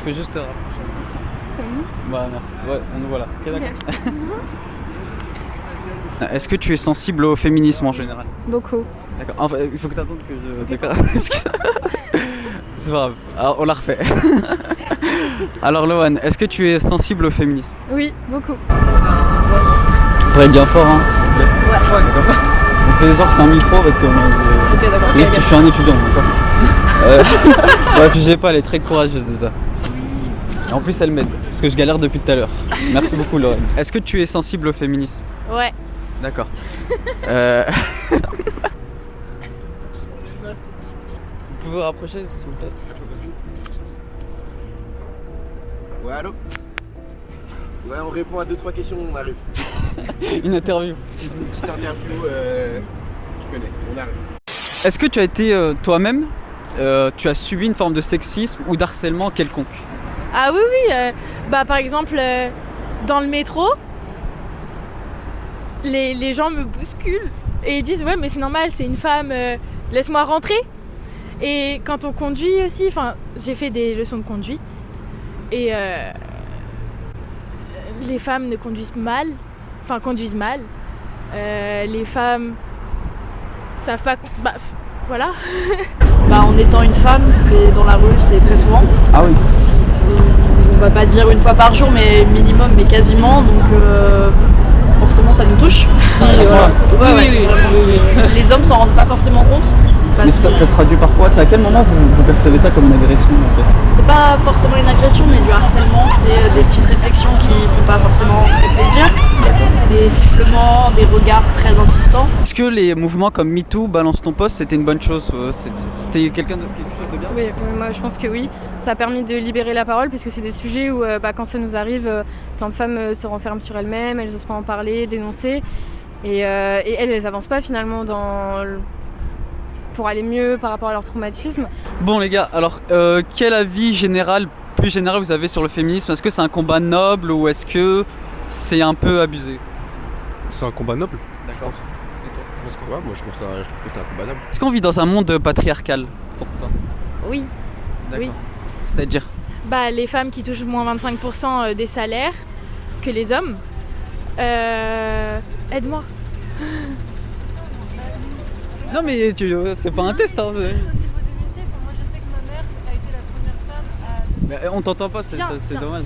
peux juste te rapprocher. C'est bon. Voilà, merci. Ouais, nous voilà. Ok, d'accord. Est-ce que tu es sensible au féminisme en général? Beaucoup. D'accord. Enfin, il faut que tu attendes que je déclare. C'est pas grave. Alors, on la refait. Alors, Lohan, est-ce que tu es sensible au féminisme? Oui, beaucoup. Faut être bien fort, hein. Ouais. On fait genre c'est un micro parce que moi, Ok, d'accord. je suis un étudiant, d'accord. Ouais, jugez pas, elle est très courageuse, c'est ça. Et en plus, elle m'aide parce que je galère depuis tout à l'heure. Merci beaucoup, Lorraine. Est-ce que tu es sensible au féminisme? Ouais. D'accord. Vous pouvez vous rapprocher, s'il vous plaît? Ouais, allô? Ouais, on répond à 2-3 questions, on arrive. Une interview. Une petite interview, tu connais, on arrive. Est-ce que tu as été toi-même, tu as subi une forme de sexisme ou d'harcèlement quelconque? Ah oui, oui. Par exemple, dans le métro, les gens me bousculent et ils disent ouais mais c'est normal, c'est une femme, laisse-moi rentrer. Et quand on conduit aussi, j'ai fait des leçons de conduite et les femmes ne conduisent mal, conduisent mal. Les femmes savent pas, voilà. En étant une femme, c'est dans la rue, c'est très souvent. Ah oui. On va pas dire une fois par jour, mais minimum, mais quasiment. Donc forcément, ça nous touche. Voilà. Ouais, vraiment, les hommes s'en rendent pas forcément compte. Mais ça se traduit par quoi? C'est à quel moment vous percevez ça comme une agression en fait? C'est pas forcément une agression, mais du harcèlement, c'est des petites réflexions qui font pas forcément très plaisir. Des sifflements, des regards très insistants. Est-ce que les mouvements comme MeToo, Balance ton poste, c'était une bonne chose? C'était quelque chose de bien? Oui, moi je pense que oui. Ça a permis de libérer la parole parce que c'est des sujets où quand ça nous arrive, plein de femmes se renferment sur elles-mêmes, elles n'osent pas en parler, dénoncer. Et elles n'avancent pas finalement pour aller mieux par rapport à leur traumatisme. Bon les gars, alors quel avis plus général vous avez sur le féminisme? Est-ce que c'est un combat noble ou est-ce que c'est un peu abusé? C'est un combat noble. D'accord. Ouais, moi je trouve que c'est un combat noble. Est-ce qu'on vit dans un monde patriarcal pour toi? Oui. D'accord. Oui. C'est-à-dire? Les femmes qui touchent moins 25% des salaires que les hommes. Aide-moi. Non mais c'est pas un test hein. Au niveau des métiers, moi je sais que ma mère a été la première femme à... Mais on t'entend pas, c'est dommage.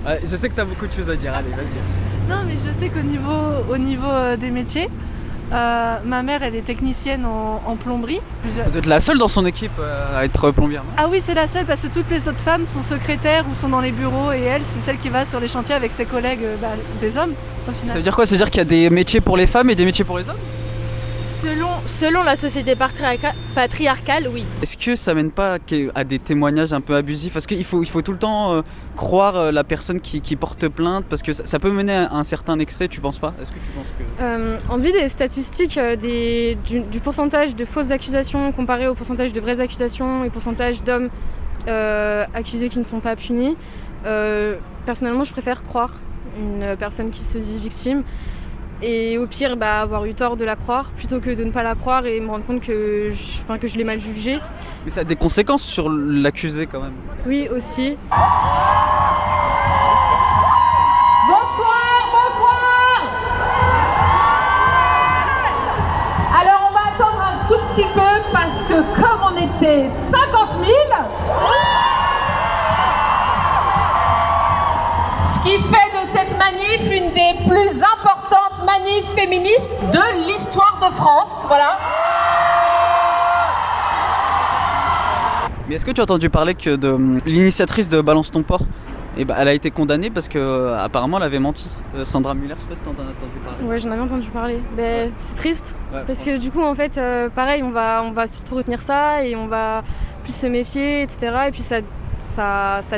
Ouais, je sais que t'as beaucoup de choses à dire, allez vas-y. Non mais je sais qu'au niveau des métiers, ma mère elle est technicienne en plomberie. Ça doit être la seule dans son équipe à être plombière, non? Ah oui, c'est la seule parce que toutes les autres femmes sont secrétaires ou sont dans les bureaux et elle c'est celle qui va sur les chantiers avec ses collègues des hommes au final. Ça veut dire quoi? Ça veut dire qu'il y a des métiers pour les femmes et des métiers pour les hommes? Selon la société patriarcale, oui. Est-ce que ça mène pas à des témoignages un peu abusifs? Parce qu'il faut tout le temps croire la personne qui porte plainte parce que ça peut mener à un certain excès, tu penses pas? Est-ce que tu penses que... En vue des statistiques du pourcentage de fausses accusations comparé au pourcentage de vraies accusations et pourcentage d'hommes accusés qui ne sont pas punis, personnellement je préfère croire une personne qui se dit victime et au pire avoir eu tort de la croire plutôt que de ne pas la croire et me rendre compte que je l'ai mal jugée. Mais ça a des conséquences sur l'accusé quand même. Oui aussi. Bonsoir. Alors on va attendre un tout petit peu parce que comme on était 50 000, ce qui fait de cette manif une des plus importantes manifs féministes de l'histoire de France, voilà. Mais est-ce que tu as entendu parler que de l'initiatrice de Balance ton porc, elle a été condamnée parce que apparemment elle avait menti. Sandra Muller, je sais pas si t'en as entendu parler. Ouais, j'en avais entendu parler. C'est triste parce que du coup en fait pareil on va surtout retenir ça et on va plus se méfier etc. Et puis ça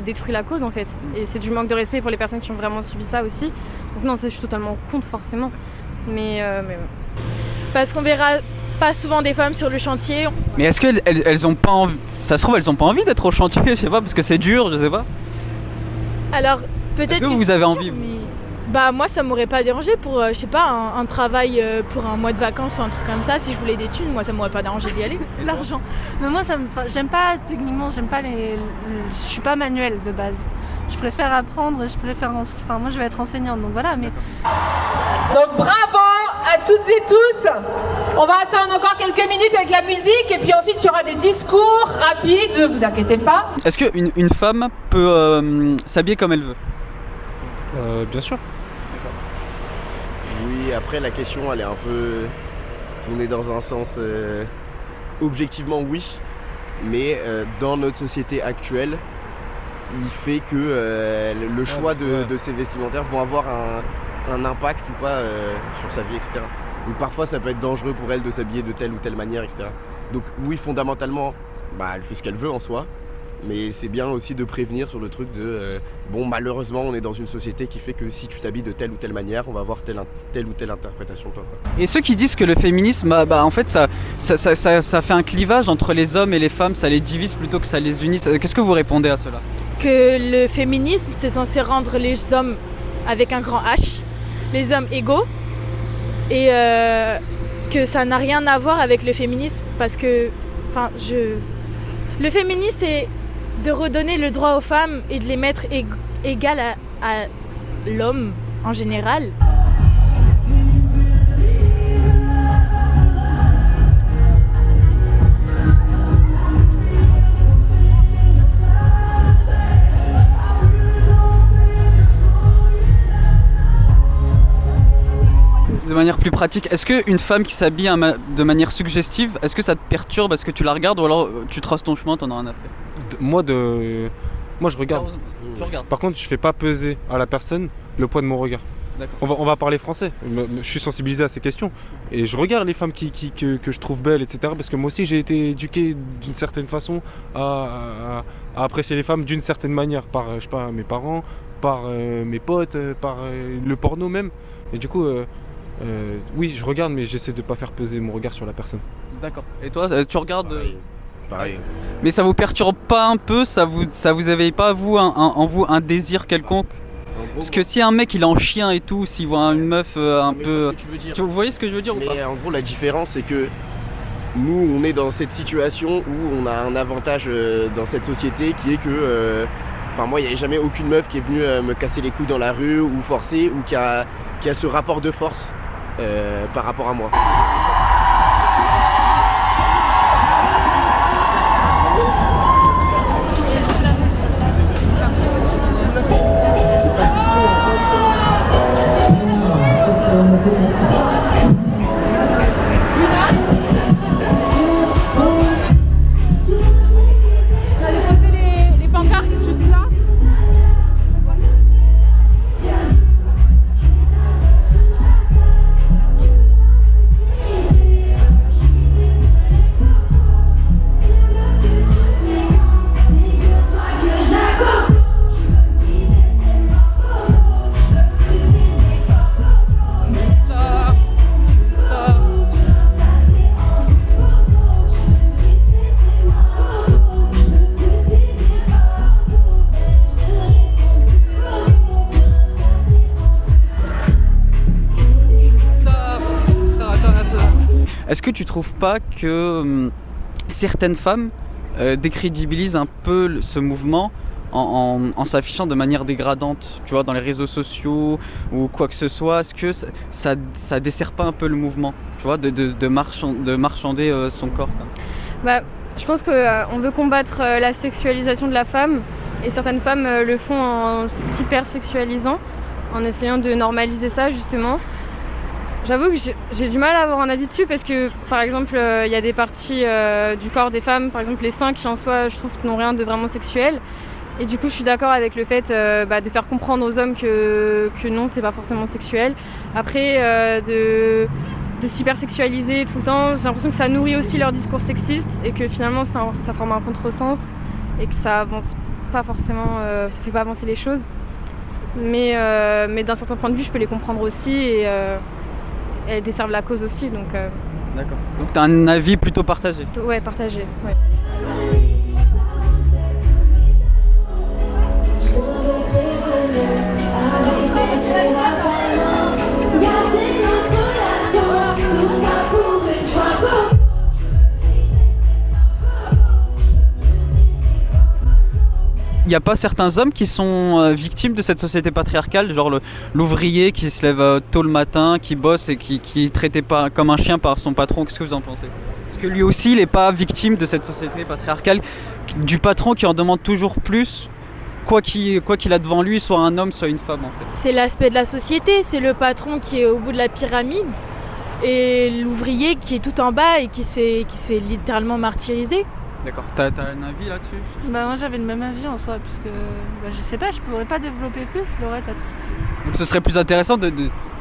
détruit la cause en fait. Et c'est du manque de respect pour les personnes qui ont vraiment subi ça aussi. Donc non, ça je suis totalement contre forcément. Mais Parce qu'on verra pas souvent des femmes sur le chantier. Mais est-ce qu'elles ont pas envie? Ça se trouve elles ont pas envie d'être au chantier, je sais pas, parce que c'est dur, je sais pas. Alors peut-être Est-ce que vous avez envie? Bah moi ça m'aurait pas dérangé pour, je sais pas, un travail pour un mois de vacances ou un truc comme ça. Si je voulais des thunes, moi ça m'aurait pas dérangé d'y aller. L'argent. Mais moi, j'aime pas, techniquement, je suis pas manuelle de base. Je préfère apprendre, moi je vais être enseignante, donc voilà. Mais Donc bravo à toutes et tous. On va attendre encore quelques minutes avec la musique et puis ensuite il y aura des discours rapides, ne vous inquiétez pas. Est-ce qu'une femme peut s'habiller comme elle veut? Bien sûr. Oui, après la question elle est un peu tournée dans un sens objectivement oui, mais dans notre société actuelle, il fait que le choix de ses vestimentaires vont avoir un impact ou pas sur sa vie, etc. Donc parfois ça peut être dangereux pour elle de s'habiller de telle ou telle manière, etc. Donc oui, fondamentalement, elle fait ce qu'elle veut en soi, mais c'est bien aussi de prévenir sur le truc de malheureusement on est dans une société qui fait que si tu t'habilles de telle ou telle manière, on va avoir telle ou telle interprétation de toi, quoi. Et ceux qui disent que le féminisme, en fait ça fait un clivage entre les hommes et les femmes, ça les divise plutôt que ça les unisse. Qu'est-ce que vous répondez à cela? Que le féminisme c'est censé rendre les hommes avec un grand H, les hommes égaux, et que ça n'a rien à voir avec le féminisme parce que, le féminisme c'est de redonner le droit aux femmes et de les mettre égales à l'homme en général. De manière plus pratique, est-ce qu'une femme qui s'habille de manière suggestive, est-ce que ça te perturbe? Est-ce que tu la regardes ou alors tu traces ton chemin, t'en as rien à faire? Moi je regarde. Tu regardes. Par contre je fais pas peser à la personne le poids de mon regard. On va parler français, je suis sensibilisé à ces questions et je regarde les femmes que je trouve belles, etc. Parce que moi aussi j'ai été éduqué d'une certaine façon à apprécier les femmes d'une certaine manière par mes parents, par mes potes, par le porno même. Et du coup oui je regarde, mais j'essaie de pas faire peser mon regard sur la personne. D'accord. Et toi tu regardes? Pareil. Mais ça vous perturbe pas un peu? Ça vous éveille pas en vous un désir quelconque? Parce que si un mec il est en chien et tout, s'il voit une meuf un peu... Vous voyez ce que je veux dire ou pas? Mais en gros la différence c'est que nous on est dans cette situation où on a un avantage dans cette société qui est que... moi il n'y avait jamais aucune meuf qui est venue me casser les couilles dans la rue ou forcer ou qui a ce rapport de force par rapport à moi. J'allais poser les pancartes juste là. Est-ce que tu trouves pas que certaines femmes décrédibilisent un peu ce mouvement en s'affichant de manière dégradante, tu vois, dans les réseaux sociaux ou quoi que ce soit? Est-ce que ça dessert pas un peu le mouvement, tu vois, de marchander son corps comme... Je pense qu'on veut combattre la sexualisation de la femme et certaines femmes le font en s'hypersexualisant, en essayant de normaliser ça justement. J'avoue que j'ai du mal à avoir un avis dessus parce que par exemple il y a des parties du corps des femmes, par exemple les seins qui en soi je trouve n'ont rien de vraiment sexuel. Et du coup je suis d'accord avec le fait de faire comprendre aux hommes que non c'est pas forcément sexuel. Après de s'hypersexualiser tout le temps, j'ai l'impression que ça nourrit aussi leur discours sexiste et que finalement ça forme un contresens et que ça avance pas forcément, ça fait pas avancer les choses. Mais d'un certain point de vue je peux les comprendre aussi et elles desservent la cause aussi donc... D'accord. Donc t'as un avis plutôt partagé? Ouais, partagé, ouais. Il n'y a pas certains hommes qui sont victimes de cette société patriarcale, genre l'ouvrier qui se lève tôt le matin, qui bosse et qui est traité comme un chien par son patron. Qu'est-ce que vous en pensez? Est-ce que lui aussi, il n'est pas victime de cette société patriarcale, du patron qui en demande toujours plus, quoi qu'il a devant lui, soit un homme, soit une femme en fait? C'est l'aspect de la société, c'est le patron qui est au bout de la pyramide et l'ouvrier qui est tout en bas et qui se fait littéralement martyriser. D'accord. T'as un avis là-dessus? Bah moi j'avais le même avis en soi, puisque je sais pas, je pourrais pas développer plus, Laurette a tout dit. Donc ce serait plus intéressant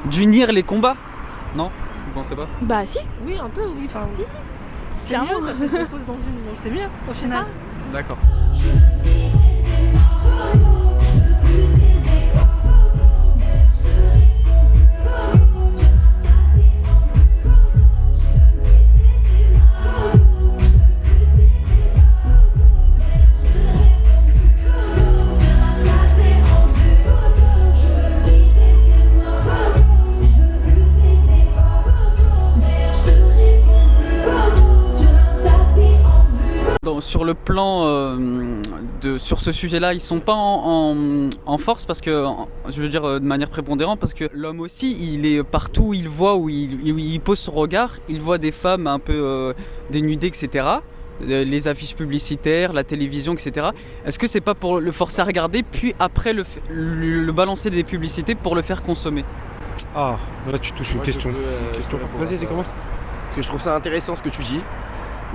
d'unir les combats? Non? Vous pensez pas? Bah si. Oui, un peu, oui. Enfin, Si. c'est Clairement. mieux, ça fait deux pauses dans une, donc c'est mieux au final. D'accord. Sur le plan sur ce sujet-là, ils sont pas en force parce que, je veux dire de manière prépondérante, parce que l'homme aussi, il est partout où il voit, où il pose son regard, il voit des femmes un peu dénudées, etc. Les affiches publicitaires, la télévision, etc. Est-ce que c'est pas pour le forcer à regarder, puis après le balancer des publicités pour le faire consommer? Ah, là tu touches une question. Vas-y, commence. Parce que je trouve ça intéressant ce que tu dis,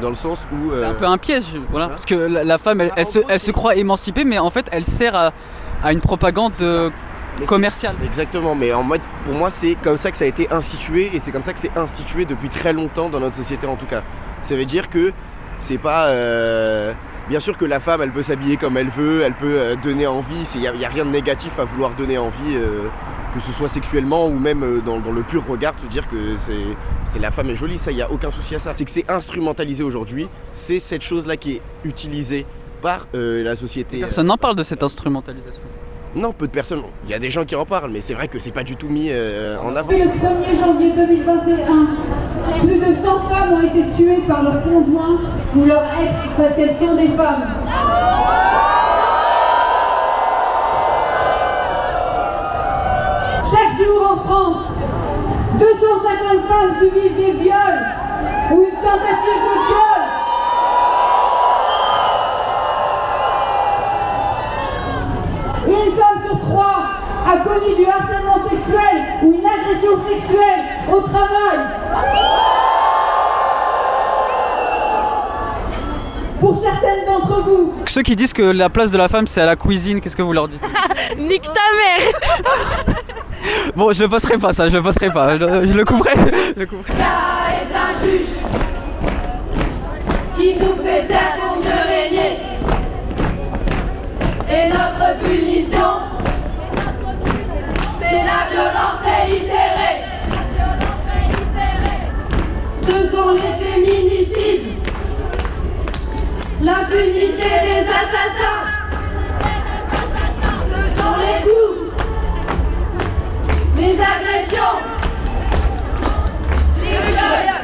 dans le sens où... C'est un peu un piège, voilà. Parce que la femme, elle se croit émancipée, mais en fait, elle sert à une propagande commerciale. Exactement, mais en mode, pour moi, c'est comme ça que ça a été institué, et c'est comme ça que c'est institué depuis très longtemps dans notre société en tout cas. Ça veut dire que c'est pas... Bien sûr que la femme, elle peut s'habiller comme elle veut, elle peut donner envie, il n'y a rien de négatif à vouloir donner envie, que ce soit sexuellement ou même dans le pur regard, te dire que la femme est jolie, ça, il n'y a aucun souci à ça. C'est que c'est instrumentalisé aujourd'hui, c'est cette chose-là qui est utilisée par la société. Personne n'en parle de cette instrumentalisation. Non, peu de personnes, il y a des gens qui en parlent, mais c'est vrai que c'est pas du tout mis en avant. Le 1er janvier 2021, plus de 100 femmes ont été tuées par leur conjoint ou leur ex parce qu'elles sont des femmes. Chaque jour en France, 250 femmes subissent des viols ou une tentative de viol. Une femme sur 3 a connu du harcèlement sexuel ou une agression sexuelle au travail. Pour certaines d'entre vous. Ceux qui disent que la place de la femme c'est à la cuisine, qu'est-ce que vous leur dites? Nique ta mère. Bon, je le passerai pas ça, je le passerai pas, je le couperai. Là est un juge qui nous fait taire pour mieux régner. Et notre punition, c'est la violence réitérée. Ce sont les féminicides, l'impunité des assassins. Ce sont les coups, les agressions, les viols.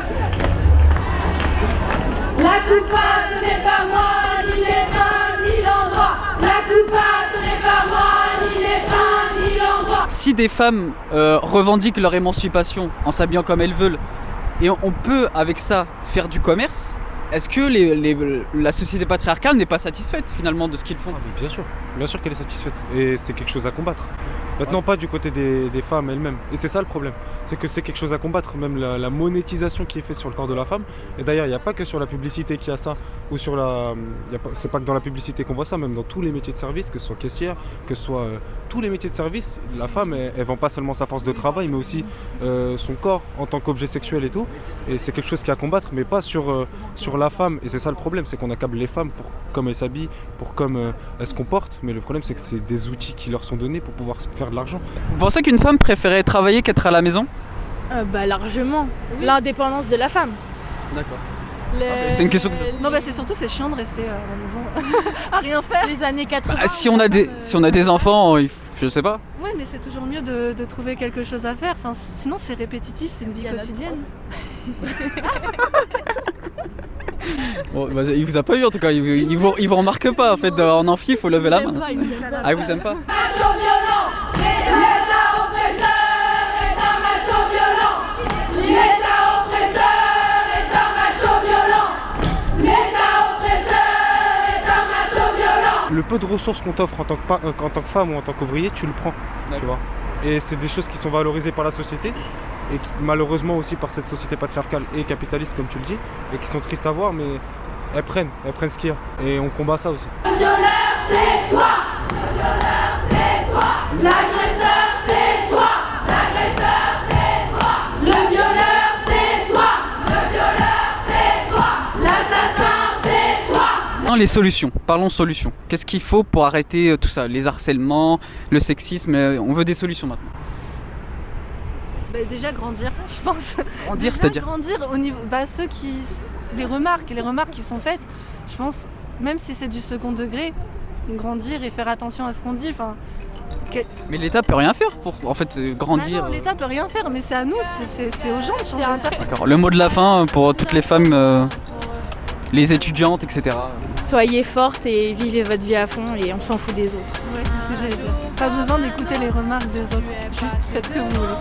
La coupable, ce n'est pas moi, ni mes freins, ni l'endroit. La coupable, ce n'est pas moi, ni mes freins, ni l'endroit. Si des femmes revendiquent leur émancipation en s'habillant comme elles veulent, et on peut avec ça faire du commerce, est-ce que la société patriarcale n'est pas satisfaite finalement de ce qu'ils font? Bien sûr qu'elle est satisfaite, et c'est quelque chose à combattre. Maintenant, pas du côté des femmes elles-mêmes. Et c'est ça le problème, c'est que c'est quelque chose à combattre, même la monétisation qui est faite sur le corps de la femme. Et d'ailleurs, il n'y a pas que sur la publicité qu'il y a ça, ou sur c'est pas que dans la publicité qu'on voit ça, même dans tous les métiers de service, que ce soit caissière, que ce soit tous les métiers de service, la femme, elle vend pas seulement sa force de travail, mais aussi son corps en tant qu'objet sexuel et tout. Et c'est quelque chose qui est à combattre, mais pas sur la femme. Et c'est ça le problème, c'est qu'on accable les femmes pour comme elles s'habillent, pour comme elles se comportent. Mais le problème, c'est que c'est des outils qui leur sont donnés pour pouvoir faire de l'argent. Vous pensez qu'une femme préférait travailler qu'être à la maison? Bah largement. Oui. L'indépendance de la femme. D'accord. C'est une question que... Non, bah c'est chiant de rester à la maison à rien faire. Les années 80. Bah, si on a des enfants, il je sais pas. Ouais, mais c'est toujours mieux de trouver quelque chose à faire. Enfin, sinon, c'est répétitif, c'est une vie quotidienne. Bon, bah, il vous a pas eu en tout cas, il vous remarque pas en fait. En amphi, il faut lever la main. Ah, il vous aime pas? Macho violent, l'État oppresseur est un macho violent. L'État oppresseur est un macho violent. L'État oppresseur est un macho violent. Le peu de ressources qu'on t'offre en tant que femme ou en tant qu'ouvrier, tu le prends, tu vois. Et c'est des choses qui sont valorisées par la société et qui, malheureusement aussi par cette société patriarcale et capitaliste comme tu le dis, et qui sont tristes à voir, mais elles prennent ce qu'il y a. Et on combat ça aussi. Le violeur c'est toi. Le violeur c'est toi. L'agresseur c'est toi. L'agresseur c'est toi. Le violeur c'est toi. Le violeur c'est toi. L'assassin c'est toi. Non, les solutions, parlons solutions. Qu'est-ce qu'il faut pour arrêter tout ça, les harcèlements, le sexisme, on veut des solutions maintenant. Bah, déjà grandir, je pense. Grandir, Déjà, c'est-à-dire grandir au niveau. Les remarques qui sont faites, je pense, même si c'est du second degré, grandir et faire attention à ce qu'on dit. Mais l'État peut rien faire pour en fait grandir. Non, l'État peut rien faire, mais c'est à nous, c'est aux gens de changer ça. D'accord. Le mot de la fin pour toutes les femmes, les étudiantes, etc. Soyez fortes et vivez votre vie à fond et on s'en fout des autres. Ouais, c'est ce que j'allais dire. Pas besoin d'écouter les remarques des autres, juste faites ce que vous voulez.